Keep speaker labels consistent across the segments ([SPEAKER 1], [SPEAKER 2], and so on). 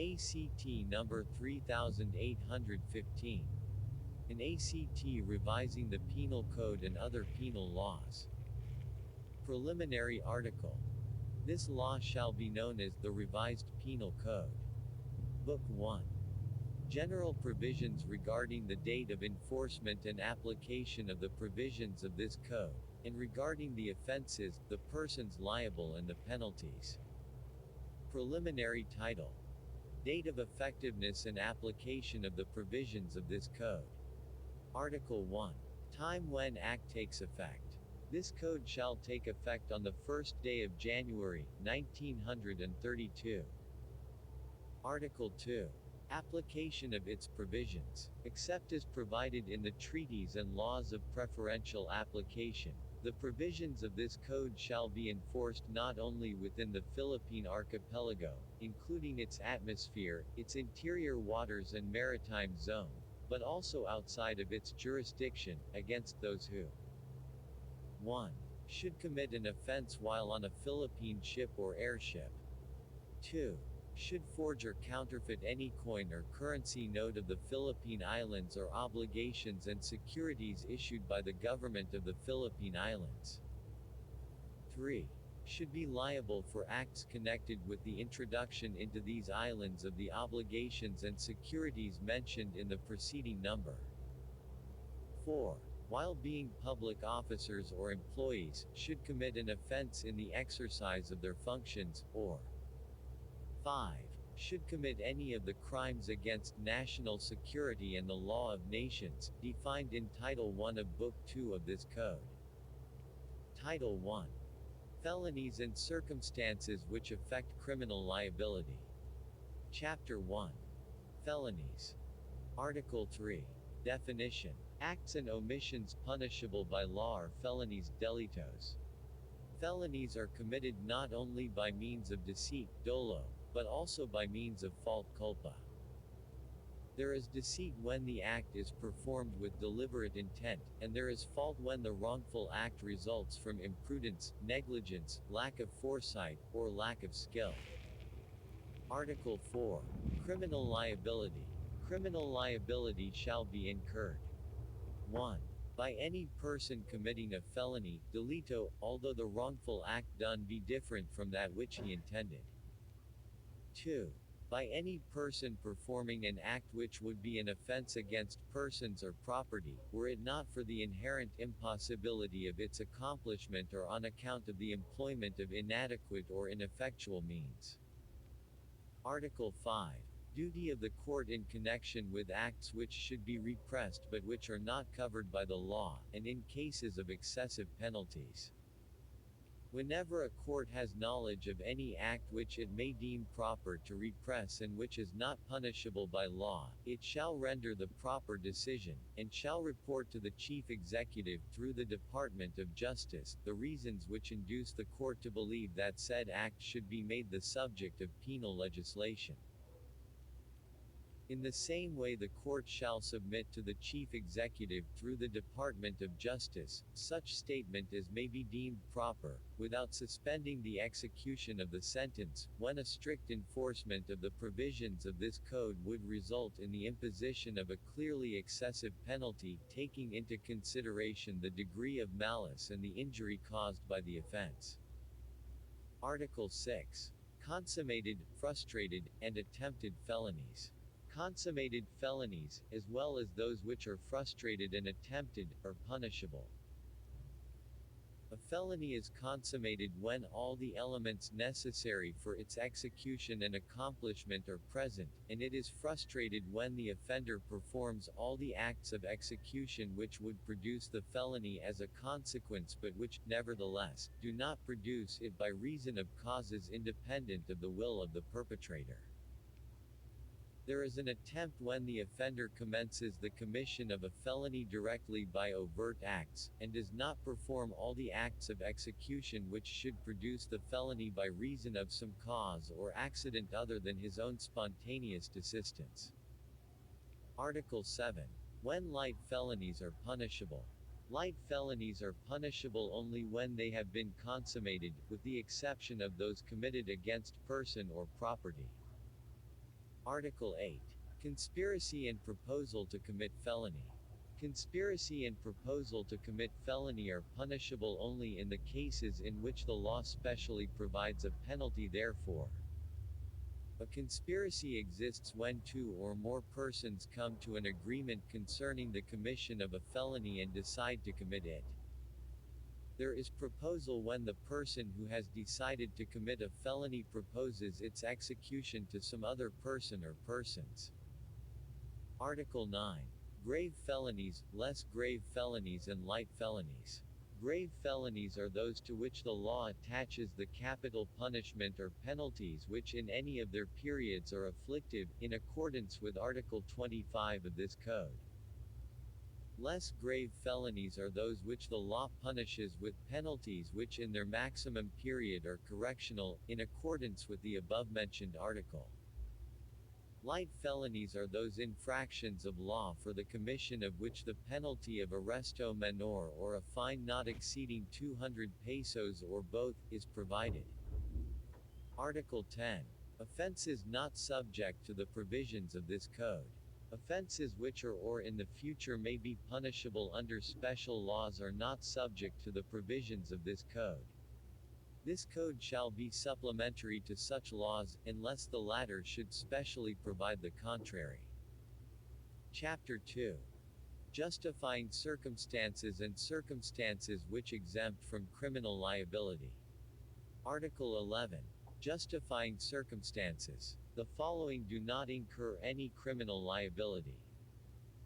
[SPEAKER 1] ACT number 3815. An ACT revising the Penal Code and other penal laws. Preliminary Article. This law shall be known as the Revised Penal Code. Book 1. General provisions regarding the date of enforcement and application of the provisions of this code, and regarding the offenses, the persons liable and the penalties. Preliminary Title. Date of effectiveness and application of the provisions of this code. Article 1. Time when Act takes effect. This code shall take effect on the first day of January, 1932. Article 2. Application of its provisions. Except as provided in the treaties and laws of preferential application, the provisions of this code shall be enforced not only within the Philippine archipelago, including its atmosphere, its interior waters and maritime zone, but also outside of its jurisdiction, against those who 1. Should commit an offense while on a Philippine ship or airship. 2. Should forge or counterfeit any coin or currency note of the Philippine Islands or obligations and securities issued by the government of the Philippine Islands. 3. Should be liable for acts connected with the introduction into these islands of the obligations and securities mentioned in the preceding number. 4. While being public officers or employees, should commit an offense in the exercise of their functions, or 5. Should commit any of the crimes against national security and the law of nations, defined in Title I of Book 2 of this Code. Title 1. Felonies and circumstances which affect criminal liability. Chapter 1. Felonies. Article 3. Definition. Acts and omissions punishable by law are felonies, delitos. Felonies are committed not only by means of deceit, dolo, but also by means of fault culpa. There is deceit when the act is performed with deliberate intent, and there is fault when the wrongful act results from imprudence, negligence, lack of foresight, or lack of skill. Article 4. Criminal liability. Criminal liability shall be incurred. 1. By any person committing a felony, delito, although the wrongful act done be different from that which he intended. 2. By any person performing an act which would be an offense against persons or property, were it not for the inherent impossibility of its accomplishment or on account of the employment of inadequate or ineffectual means. Article 5. Duty of the court in connection with acts which should be repressed but which are not covered by the law, and in cases of excessive penalties. Whenever a court has knowledge of any act which it may deem proper to repress and which is not punishable by law, it shall render the proper decision, and shall report to the Chief Executive through the Department of Justice, the reasons which induce the court to believe that said act should be made the subject of penal legislation. In the same way the court shall submit to the Chief Executive through the Department of Justice, such statement as may be deemed proper, without suspending the execution of the sentence, when a strict enforcement of the provisions of this code would result in the imposition of a clearly excessive penalty, taking into consideration the degree of malice and the injury caused by the offense. Article 6. Consummated, frustrated, and attempted felonies. Consummated felonies, as well as those which are frustrated and attempted, are punishable. A felony is consummated when all the elements necessary for its execution and accomplishment are present, and it is frustrated when the offender performs all the acts of execution which would produce the felony as a consequence but which, nevertheless, do not produce it by reason of causes independent of the will of the perpetrator. There is an attempt when the offender commences the commission of a felony directly by overt acts, and does not perform all the acts of execution which should produce the felony by reason of some cause or accident other than his own spontaneous desistance. Article 7. When light felonies are punishable. Light felonies are punishable only when they have been consummated, with the exception of those committed against person or property. Article 8. Conspiracy and proposal to commit felony. Conspiracy and proposal to commit felony are punishable only in the cases in which the law specially provides a penalty therefor. A conspiracy exists when two or more persons come to an agreement concerning the commission of a felony and decide to commit it. There is proposal when the person who has decided to commit a felony proposes its execution to some other person or persons. Article 9. Grave felonies, less grave felonies and light felonies. Grave felonies are those to which the law attaches the capital punishment or penalties which in any of their periods are afflictive, in accordance with Article 25 of this Code. Less grave felonies are those which the law punishes with penalties which in their maximum period are correctional, in accordance with the above-mentioned article. Light felonies are those infractions of law for the commission of which the penalty of arresto menor or a fine not exceeding 200 pesos or both, is provided. Article 10. Offenses not subject to the provisions of this Code. Offenses which are or in the future may be punishable under special laws are not subject to the provisions of this Code. This Code shall be supplementary to such laws, unless the latter should specially provide the contrary. Chapter 2. Justifying circumstances and circumstances which exempt from criminal liability. Article 11. Justifying circumstances. The following do not incur any criminal liability.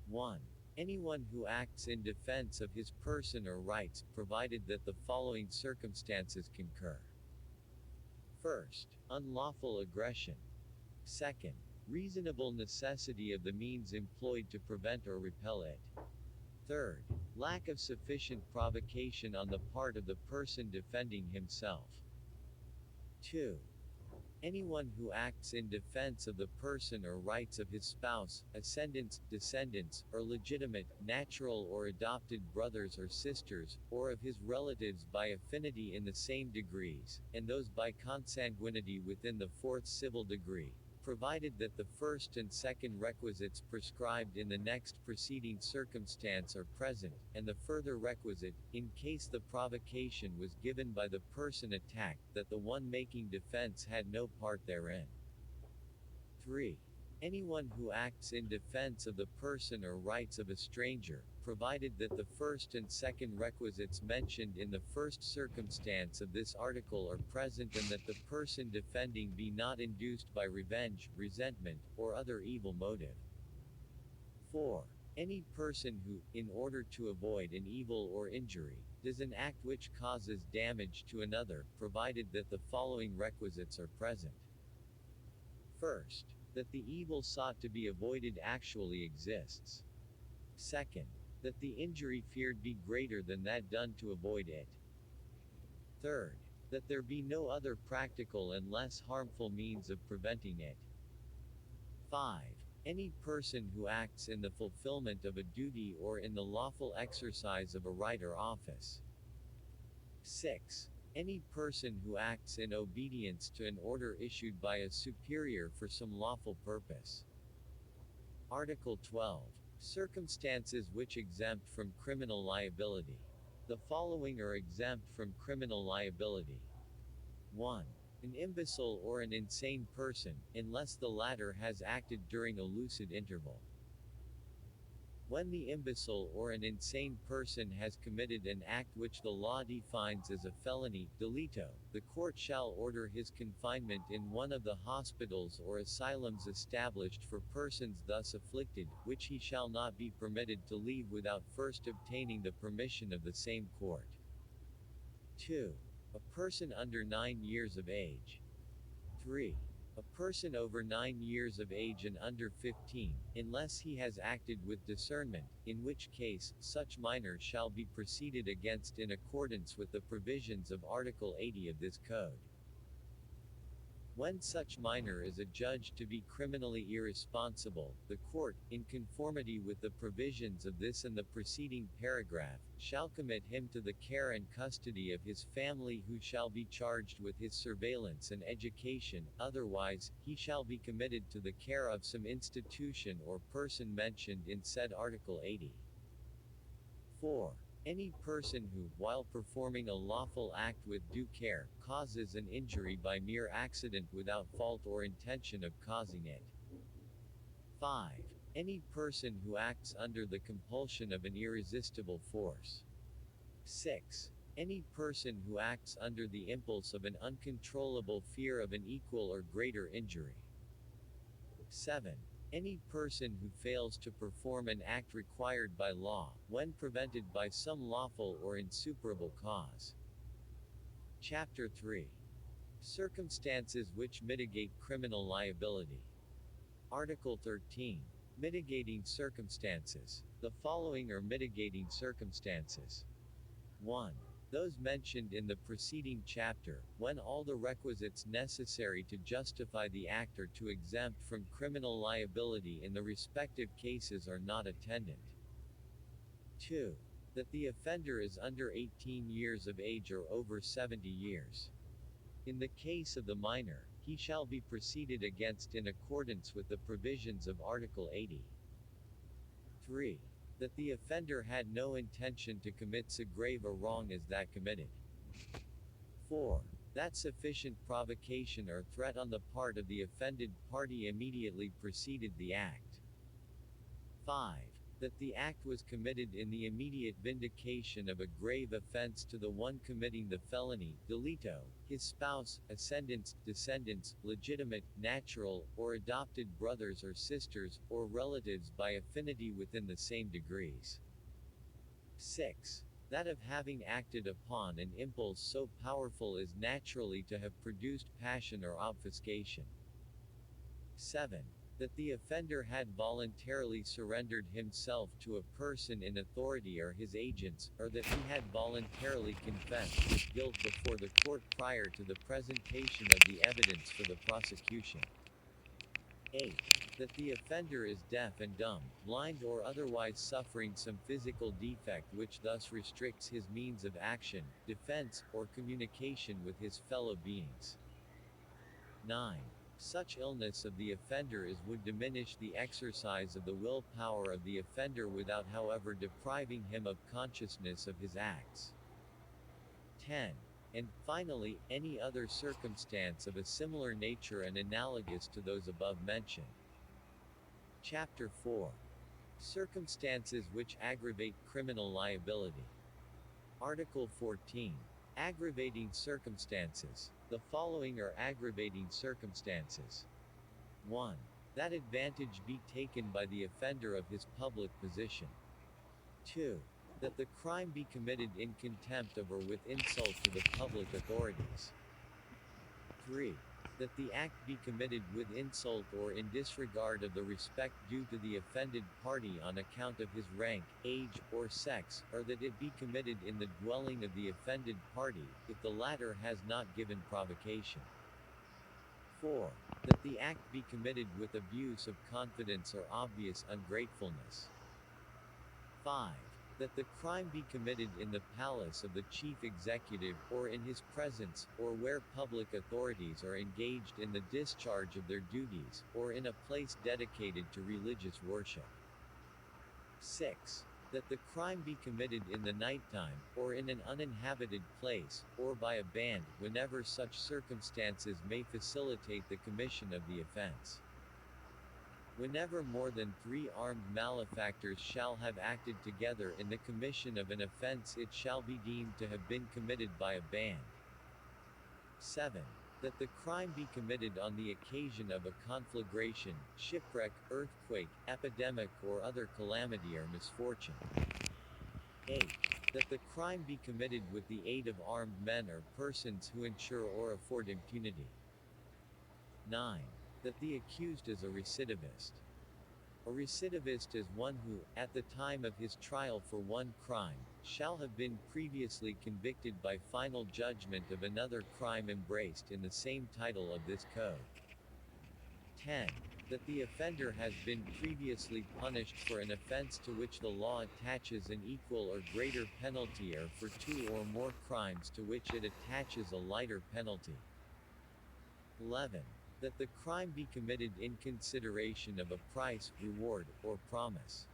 [SPEAKER 1] 1. Anyone who acts in defense of his person or rights, provided that the following circumstances concur. First, unlawful aggression. Second, reasonable necessity of the means employed to prevent or repel it. Third, lack of sufficient provocation on the part of the person defending himself. 2. Anyone who acts in defense of the person or rights of his spouse, ascendants, descendants, or legitimate, natural or adopted brothers or sisters, or of his relatives by affinity in the same degrees, and those by consanguinity within the fourth civil degree, provided that the first and second requisites prescribed in the next preceding circumstance are present, and the further requisite, in case the provocation was given by the person attacked, that the one making defense had no part therein. 3. Anyone who acts in defense of the person or rights of a stranger, provided that the first and second requisites mentioned in the first circumstance of this article are present and that the person defending be not induced by revenge, resentment, or other evil motive. 4. Any person who, in order to avoid an evil or injury, does an act which causes damage to another, provided that the following requisites are present. First, that the evil sought to be avoided actually exists. Second, that the injury feared be greater than that done to avoid it. Third, that there be no other practical and less harmful means of preventing it. 5. Any person who acts in the fulfillment of a duty or in the lawful exercise of a right or office. 6. Any person who acts in obedience to an order issued by a superior for some lawful purpose. Article 12. Circumstances which exempt from criminal liability. The following are exempt from criminal liability. 1. An imbecile or an insane person, unless the latter has acted during a lucid interval. When the imbecile or an insane person has committed an act which the law defines as a felony, delito, the court shall order his confinement in one of the hospitals or asylums established for persons thus afflicted, which he shall not be permitted to leave without first obtaining the permission of the same court. 2. A person under 9 years of age. 3. A person over 9 years of age and under 15, unless he has acted with discernment, in which case, such minor shall be proceeded against in accordance with the provisions of Article 80 of this Code. When such minor is adjudged to be criminally irresponsible, the court, in conformity with the provisions of this and the preceding paragraph, shall commit him to the care and custody of his family, who shall be charged with his surveillance and education; otherwise, he shall be committed to the care of some institution or person mentioned in said Article 80. 4. Any person who, while performing a lawful act with due care, causes an injury by mere accident without fault or intention of causing it. 5. Any person who acts under the compulsion of an irresistible force. 6. Any person who acts under the impulse of an uncontrollable fear of an equal or greater injury. 7. Any person who fails to perform an act required by law, when prevented by some lawful or insuperable cause. Chapter 3. Circumstances which mitigate criminal liability. Article 13. Mitigating circumstances. The following are mitigating circumstances. 1. Those mentioned in the preceding chapter, when all the requisites necessary to justify the act or to exempt from criminal liability in the respective cases are not attendant. 2. That the offender is under 18 years of age or over 70 years. In the case of the minor, he shall be proceeded against in accordance with the provisions of Article 80. 3. That the offender had no intention to commit so grave a wrong as that committed. 4. That sufficient provocation or threat on the part of the offended party immediately preceded the act. 5. That the act was committed in the immediate vindication of a grave offense to the one committing the felony, delito, his spouse, ascendants, descendants, legitimate, natural, or adopted brothers or sisters, or relatives by affinity within the same degrees. 6. That of having acted upon an impulse so powerful as naturally to have produced passion or obfuscation. 7. That the offender had voluntarily surrendered himself to a person in authority or his agents, or that he had voluntarily confessed his guilt before the court prior to the presentation of the evidence for the prosecution. 8. That the offender is deaf and dumb, blind, or otherwise suffering some physical defect which thus restricts his means of action, defense, or communication with his fellow beings. 9. Such illness of the offender as would diminish the exercise of the will power of the offender without however depriving him of consciousness of his acts. 10. And, finally, any other circumstance of a similar nature and analogous to those above mentioned. Chapter 4. Circumstances which aggravate criminal liability. Article 14. Aggravating circumstances. The following are aggravating circumstances. 1. That advantage be taken by the offender of his public position. 2. That the crime be committed in contempt of or with insult to the public authorities. 3. That the act be committed with insult or in disregard of the respect due to the offended party on account of his rank, age, or sex, or that it be committed in the dwelling of the offended party, if the latter has not given provocation. 4. That the act be committed with abuse of confidence or obvious ungratefulness. 5. That the crime be committed in the palace of the chief executive, or in his presence, or where public authorities are engaged in the discharge of their duties, or in a place dedicated to religious worship. 6. That the crime be committed in the nighttime, or in an uninhabited place, or by a band, whenever such circumstances may facilitate the commission of the offense. Whenever more than 3 armed malefactors shall have acted together in the commission of an offense, it shall be deemed to have been committed by a band. 7. That the crime be committed on the occasion of a conflagration, shipwreck, earthquake, epidemic, or other calamity or misfortune. 8. That the crime be committed with the aid of armed men or persons who ensure or afford impunity. 9. That the accused is a recidivist. A recidivist is one who, at the time of his trial for one crime, shall have been previously convicted by final judgment of another crime embraced in the same title of this code. 10. That the offender has been previously punished for an offense to which the law attaches an equal or greater penalty, or for two or more crimes to which it attaches a lighter penalty. 11. That the crime be committed in consideration of a price, reward, or promise.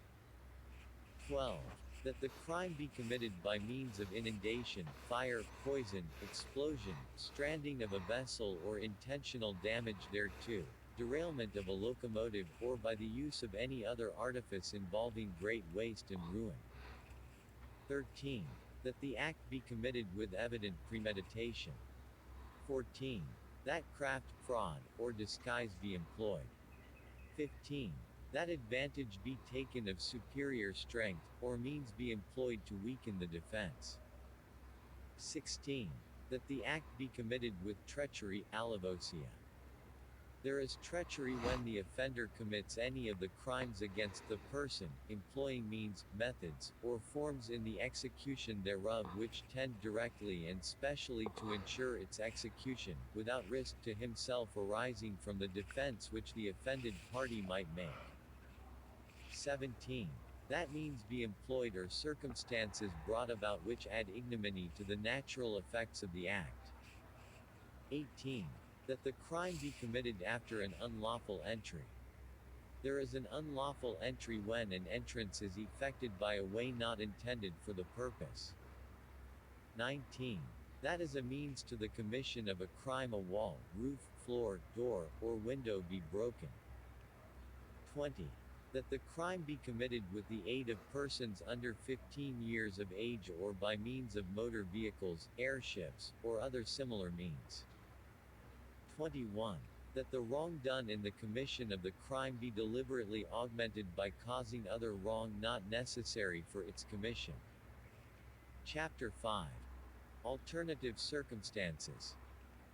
[SPEAKER 1] 12. That the crime be committed by means of inundation, fire, poison, explosion, stranding of a vessel or intentional damage thereto, derailment of a locomotive, or by the use of any other artifice involving great waste and ruin. 13. That the act be committed with evident premeditation. 14. That craft, fraud, or disguise be employed. 15. That advantage be taken of superior strength, or means be employed to weaken the defense. 16. That the act be committed with treachery, alavosia. There is treachery when the offender commits any of the crimes against the person, employing means, methods, or forms in the execution thereof which tend directly and specially to ensure its execution, without risk to himself arising from the defense which the offended party might make. 17. That means be employed or circumstances brought about which add ignominy to the natural effects of the act. 18. That the crime be committed after an unlawful entry. There is an unlawful entry when an entrance is effected by a way not intended for the purpose. 19. That as a means to the commission of a crime a wall, roof, floor, door, or window be broken. 20. That the crime be committed with the aid of persons under 15 years of age, or by means of motor vehicles, airships, or other similar means. 21. That the wrong done in the commission of the crime be deliberately augmented by causing other wrong not necessary for its commission. Chapter 5. Alternative circumstances.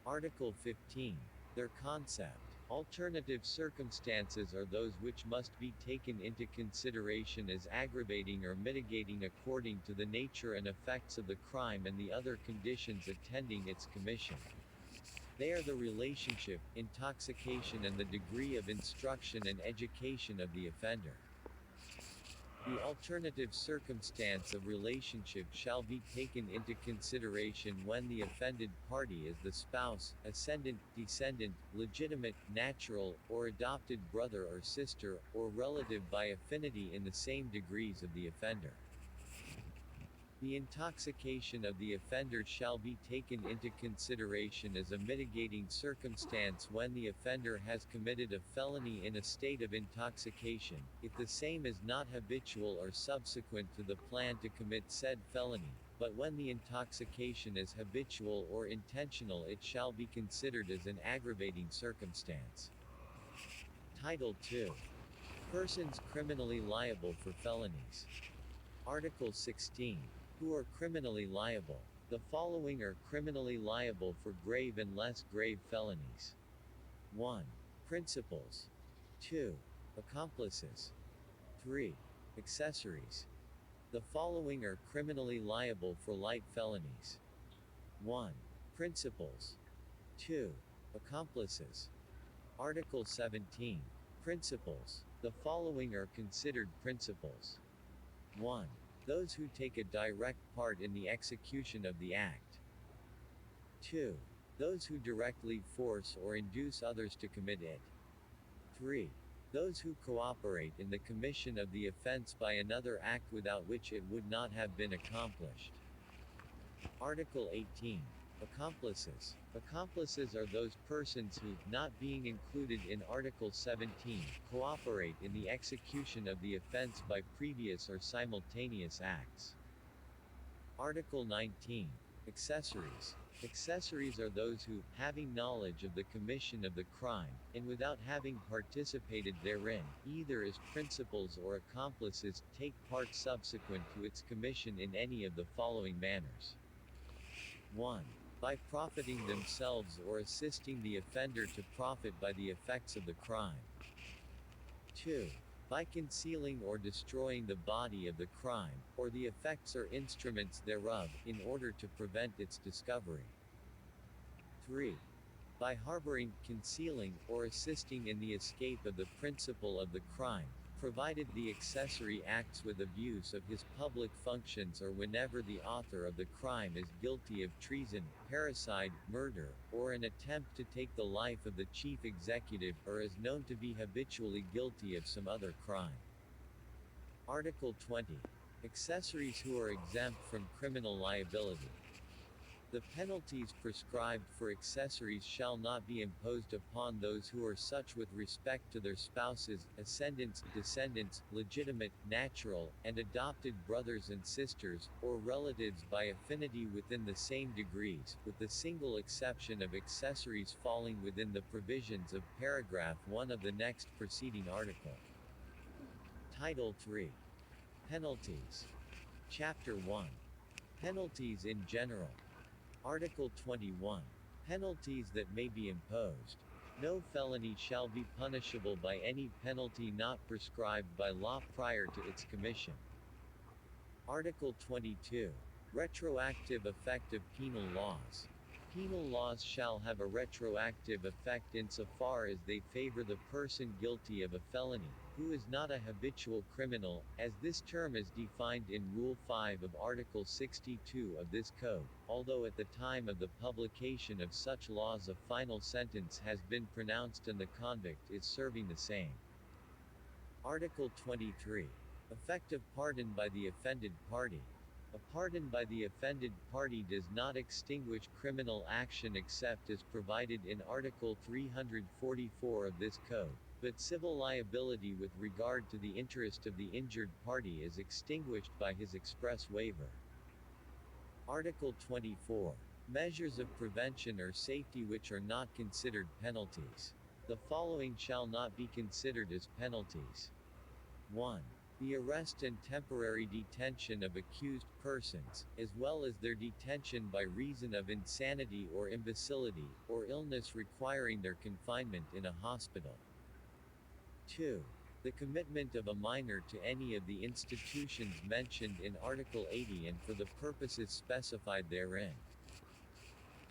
[SPEAKER 1] Article 15. Their concept. Alternative circumstances are those which must be taken into consideration as aggravating or mitigating according to the nature and effects of the crime and the other conditions attending its commission. They are the relationship, intoxication, and the degree of instruction and education of the offender. The alternative circumstance of relationship shall be taken into consideration when the offended party is the spouse, ascendant, descendant, legitimate, natural, or adopted brother or sister, or relative by affinity in the same degrees of the offender. The intoxication of the offender shall be taken into consideration as a mitigating circumstance when the offender has committed a felony in a state of intoxication, if the same is not habitual or subsequent to the plan to commit said felony, but when the intoxication is habitual or intentional, it shall be considered as an aggravating circumstance. Title II. Persons criminally liable for felonies. Article 16. Who are criminally liable? The following are criminally liable for grave and less grave felonies. 1. Principals. 2. Accomplices. 3. Accessories. The following are criminally liable for light felonies. 1. Principals. 2. Accomplices. Article 17. Principals. The following are considered principals. 1. Those who take a direct part in the execution of the act. 2. Those who directly force or induce others to commit it. 3. Those who cooperate in the commission of the offense by another act without which it would not have been accomplished. Article 18. Accomplices. Accomplices are those persons who, not being included in Article 17, cooperate in the execution of the offense by previous or simultaneous acts. Article 19. Accessories. Accessories are those who, having knowledge of the commission of the crime, and without having participated therein, either as principals or accomplices, take part subsequent to its commission in any of the following manners. 1. By profiting themselves or assisting the offender to profit by the effects of the crime. 2. by concealing or destroying the body of the crime, or the effects or instruments thereof, in order to prevent its discovery. 3. By harboring, concealing, or assisting in the escape of the principal of the crime, provided the accessory acts with abuse of his public functions or whenever the author of the crime is guilty of treason, parricide, murder, or an attempt to take the life of the chief executive, or is known to be habitually guilty of some other crime. Article 20. Accessories who are exempt from criminal liability. The penalties prescribed for accessories shall not be imposed upon those who are such with respect to their spouses, ascendants, descendants, legitimate, natural, and adopted brothers and sisters, or relatives by affinity within the same degrees, with the single exception of accessories falling within the provisions of paragraph 1 of the next preceding article. Title 3. Penalties. Chapter 1. Penalties in general. Article 21. Penalties that may be imposed. No felony shall be punishable by any penalty not prescribed by law prior to its commission. Article 22. Retroactive effect of penal laws. Penal laws shall have a retroactive effect insofar as they favor the person guilty of a felony, who is not a habitual criminal, as this term is defined in Rule 5 of Article 62 of this Code, although at the time of the publication of such laws a final sentence has been pronounced and the convict is serving the same. Article 23. Effective pardon by the offended party. A pardon by the offended party does not extinguish criminal action except as provided in Article 344 of this Code, but civil liability with regard to the interest of the injured party is extinguished by his express waiver. Article 24. Measures of prevention or safety which are not considered penalties. The following shall not be considered as penalties. 1. The arrest and temporary detention of accused persons, as well as their detention by reason of insanity or imbecility, or illness requiring their confinement in a hospital. 2. The commitment of a minor to any of the institutions mentioned in Article 80 and for the purposes specified therein.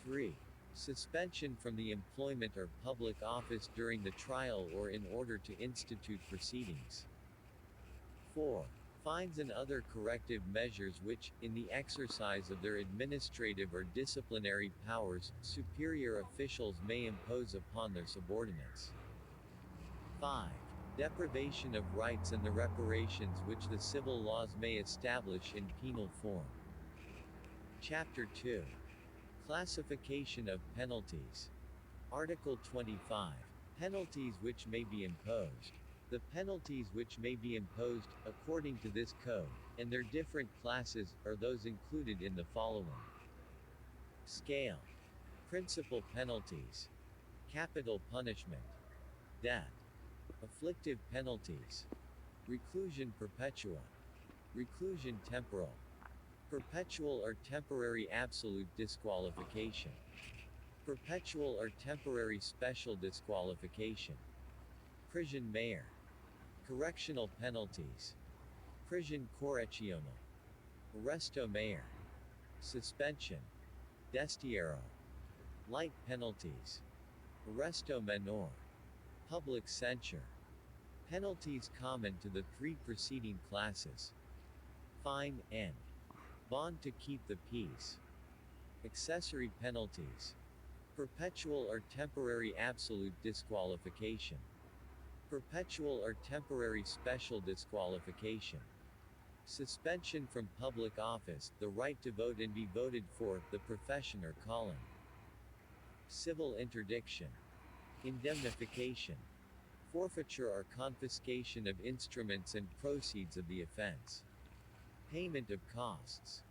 [SPEAKER 1] 3. Suspension from the employment or public office during the trial or in order to institute proceedings. 4. Fines and other corrective measures which, in the exercise of their administrative or disciplinary powers, superior officials may impose upon their subordinates. 5. Deprivation of rights and the reparations which the civil laws may establish in penal form. Chapter 2. Classification of penalties. Article 25. Penalties which may be imposed. The penalties which may be imposed, according to this Code, and their different classes, are those included in the following. Scale. Principal penalties. Capital punishment. Death. Afflictive penalties. Reclusion perpetua. Reclusion temporal. Perpetual or temporary absolute disqualification. Perpetual or temporary special disqualification. Prison mayor. Correctional penalties. Prison correccional. Arresto mayor. Suspension. Destierro. Light penalties. Arresto menor. Public censure. Penalties common to the three preceding classes. Fine, and bond to keep the peace. Accessory penalties. Perpetual or temporary absolute disqualification. Perpetual or temporary special disqualification. Suspension from public office, the right to vote and be voted for, the profession or calling. Civil interdiction. Indemnification. Forfeiture or confiscation of instruments and proceeds of the offense. Payment of costs.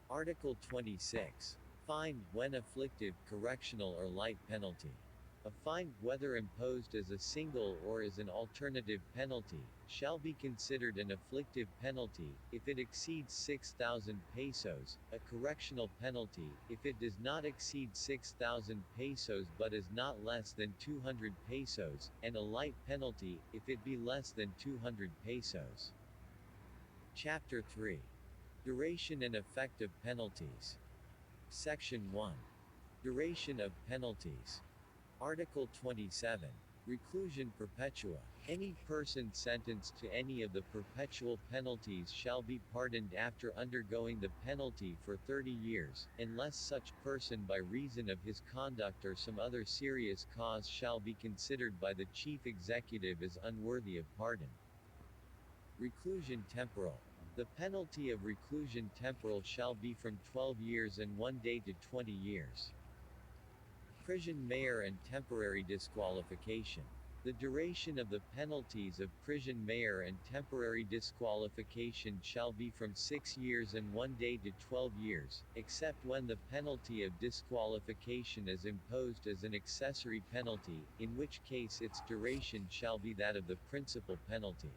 [SPEAKER 1] Article 26. Fine, when afflictive, correctional or light penalty. A fine, whether imposed as a single or as an alternative penalty, shall be considered an afflictive penalty, if it exceeds 6,000 pesos, a correctional penalty, if it does not exceed 6,000 pesos but is not less than 200 pesos, and a light penalty, if it be less than 200 pesos. Chapter 3. Duration and effect of penalties. Section 1. Duration of penalties. Article 27. Reclusion Perpetua. Any person sentenced to any of the perpetual penalties shall be pardoned after undergoing the penalty for 30 years, unless such person by reason of his conduct or some other serious cause shall be considered by the chief executive as unworthy of pardon. Reclusion Temporal. The penalty of reclusion temporal shall be from 12 years and 1 day to 20 years. Prison mayor and temporary disqualification. The duration of the penalties of prison mayor and temporary disqualification shall be from 6 years and 1 day to 12 years, except when the penalty of disqualification is imposed as an accessory penalty, in which case its duration shall be that of the principal penalty.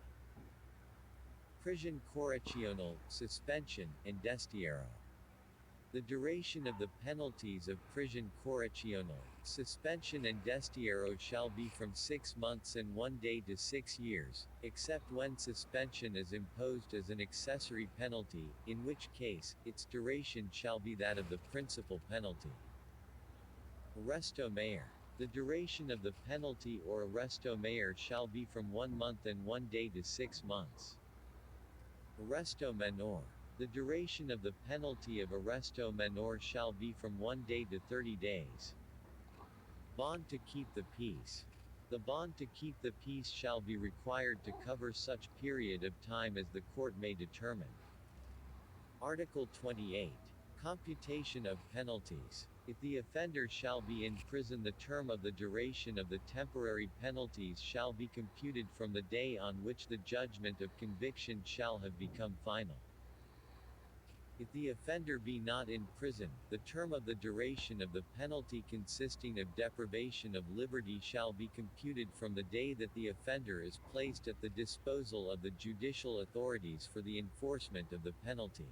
[SPEAKER 1] Prisión correccional, suspension, and destierro. The duration of the penalties of prisión correccional, suspension and destierro shall be from 6 months and 1 day to 6 years, except when suspension is imposed as an accessory penalty, in which case, its duration shall be that of the principal penalty. Arresto mayor. The duration of the penalty or arresto mayor shall be from 1 month and 1 day to 6 months. Arresto menor. The duration of the penalty of arresto menor shall be from 1 day to 30 days. Bond to keep the peace. The bond to keep the peace shall be required to cover such period of time as the court may determine. Article 28. Computation of penalties. If the offender shall be in prison, the term of the duration of the temporary penalties shall be computed from the day on which the judgment of conviction shall have become final. If the offender be not in prison, the term of the duration of the penalty consisting of deprivation of liberty shall be computed from the day that the offender is placed at the disposal of the judicial authorities for the enforcement of the penalty.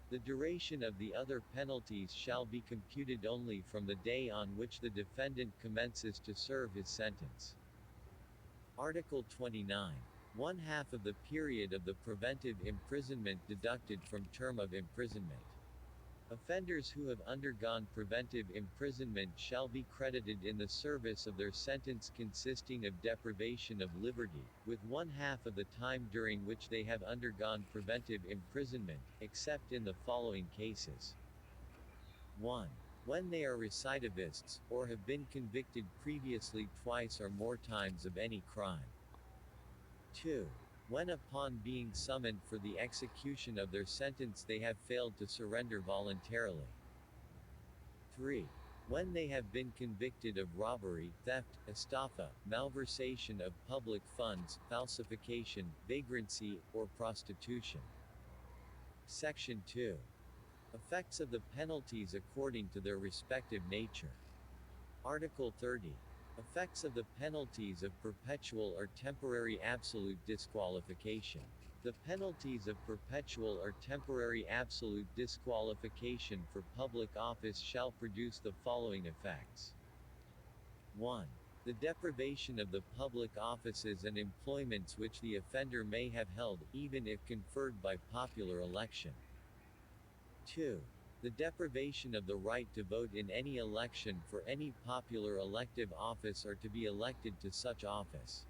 [SPEAKER 1] The duration of the other penalties shall be computed only from the day on which the defendant commences to serve his sentence. Article 29. 1/2 of the period of the preventive imprisonment deducted from term of imprisonment. Offenders who have undergone preventive imprisonment shall be credited in the service of their sentence consisting of deprivation of liberty, with 1/2 of the time during which they have undergone preventive imprisonment, except in the following cases. 1. When they are recidivists, or have been convicted previously twice or more times of any crime. 2. When upon being summoned for the execution of their sentence they have failed to surrender voluntarily. 3. When they have been convicted of robbery, theft, estafa, malversation of public funds, falsification, vagrancy, or prostitution. Section 2. Effects of the penalties according to their respective nature. Article 30. Effects of the penalties of perpetual or temporary absolute disqualification. The penalties of perpetual or temporary absolute disqualification for public office shall produce the following effects. 1. The deprivation of the public offices and employments which the offender may have held, even if conferred by popular election. 2. The deprivation of the right to vote in any election for any popular elective office or to be elected to such office.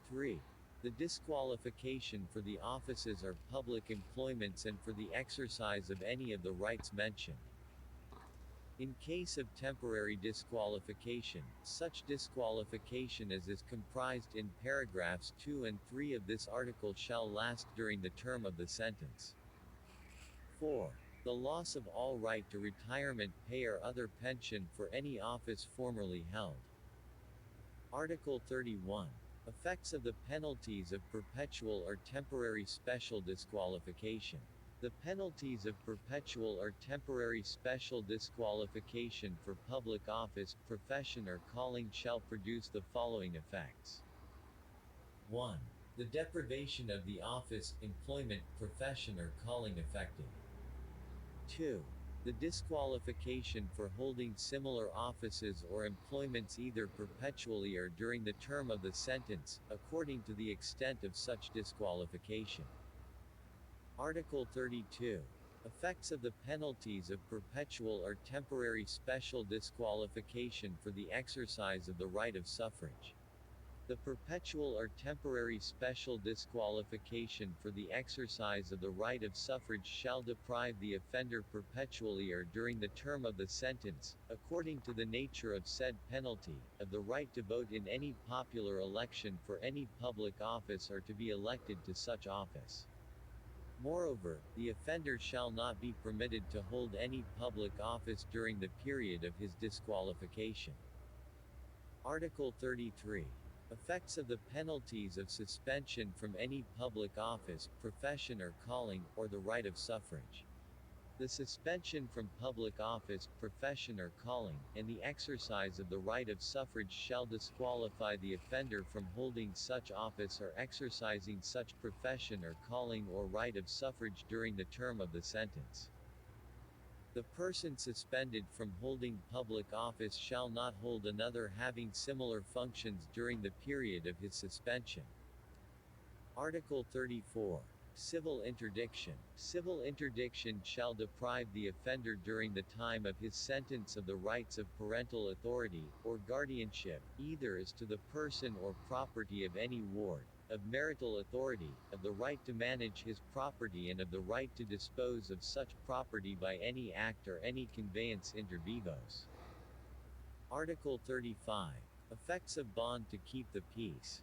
[SPEAKER 1] 3. The disqualification for the offices or public employments and for the exercise of any of the rights mentioned. In case of temporary disqualification, such disqualification as is comprised in paragraphs 2 and 3 of this article shall last during the term of the sentence. 4. The loss of all right to retirement pay or other pension for any office formerly held. Article 31. Effects of the penalties of perpetual or temporary special disqualification. The penalties of perpetual or temporary special disqualification for public office, profession or calling shall produce the following effects. 1. The deprivation of the office, employment, profession or calling affected. 2. The disqualification for holding similar offices or employments either perpetually or during the term of the sentence, according to the extent of such disqualification. Article 32. Effects of the penalties of perpetual or temporary special disqualification for the exercise of the right of suffrage. The perpetual or temporary special disqualification for the exercise of the right of suffrage shall deprive the offender perpetually or during the term of the sentence, according to the nature of said penalty, of the right to vote in any popular election for any public office or to be elected to such office. Moreover, the offender shall not be permitted to hold any public office during the period of his disqualification. Article 33. Effects of the penalties of suspension from any public office, profession or calling, or the right of suffrage. The suspension from public office, profession or calling, and the exercise of the right of suffrage shall disqualify the offender from holding such office or exercising such profession or calling or right of suffrage during the term of the sentence. The person suspended from holding public office shall not hold another having similar functions during the period of his suspension. Article 34. Civil interdiction. Civil interdiction shall deprive the offender during the time of his sentence of the rights of parental authority, or guardianship, either as to the person or property of any ward, of marital authority, of the right to manage his property and of the right to dispose of such property by any act or any conveyance inter vivos. Article 35. Effects of bond to keep the peace.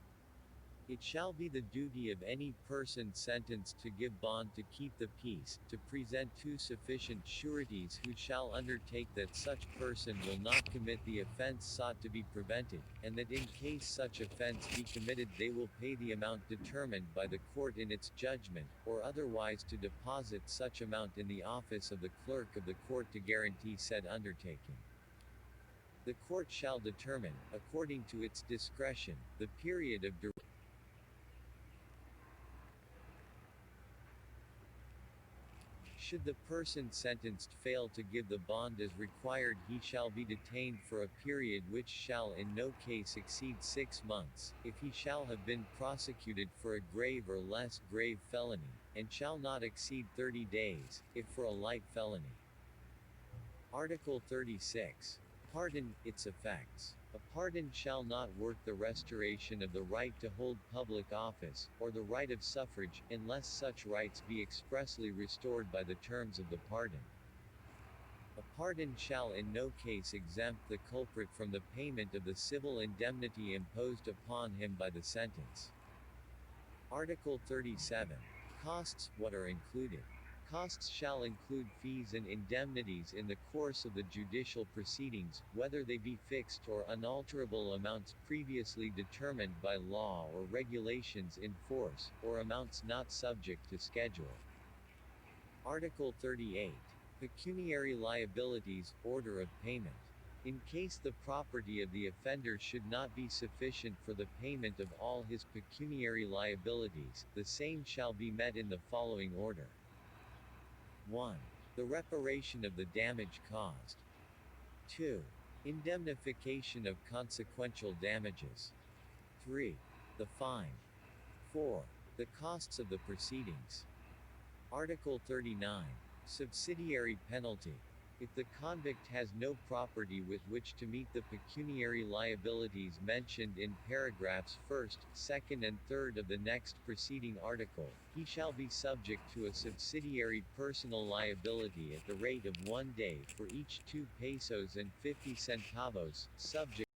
[SPEAKER 1] It shall be the duty of any person sentenced to give bond to keep the peace, to present two sufficient sureties who shall undertake that such person will not commit the offense sought to be prevented, and that in case such offense be committed they will pay the amount determined by the court in its judgment, or otherwise to deposit such amount in the office of the clerk of the court to guarantee said undertaking. The court shall determine, according to its discretion, the period of duration. Should the person sentenced fail to give the bond as required, he shall be detained for a period which shall in no case exceed 6 months, if he shall have been prosecuted for a grave or less grave felony, and shall not exceed 30 days, if for a light felony. Article 36. Pardon, its effects. A pardon shall not work the restoration of the right to hold public office, or the right of suffrage, unless such rights be expressly restored by the terms of the pardon. A pardon shall in no case exempt the culprit from the payment of the civil indemnity imposed upon him by the sentence. Article 37. Costs, what are included. Costs shall include fees and indemnities in the course of the judicial proceedings, whether they be fixed or unalterable amounts previously determined by law or regulations in force, or amounts not subject to schedule. Article 38. Pecuniary liabilities, order of payment. In case the property of the offender should not be sufficient for the payment of all his pecuniary liabilities, the same shall be met in the following order. 1. The reparation of the damage caused. 2. Indemnification of consequential damages. 3. The fine. 4. The costs of the proceedings. Article 39. Subsidiary penalty. If the convict has no property with which to meet the pecuniary liabilities mentioned in paragraphs 1st, 2nd and 3rd of the next preceding article, he shall be subject to a subsidiary personal liability at the rate of 1 day for each 2 pesos and 50 centavos, subject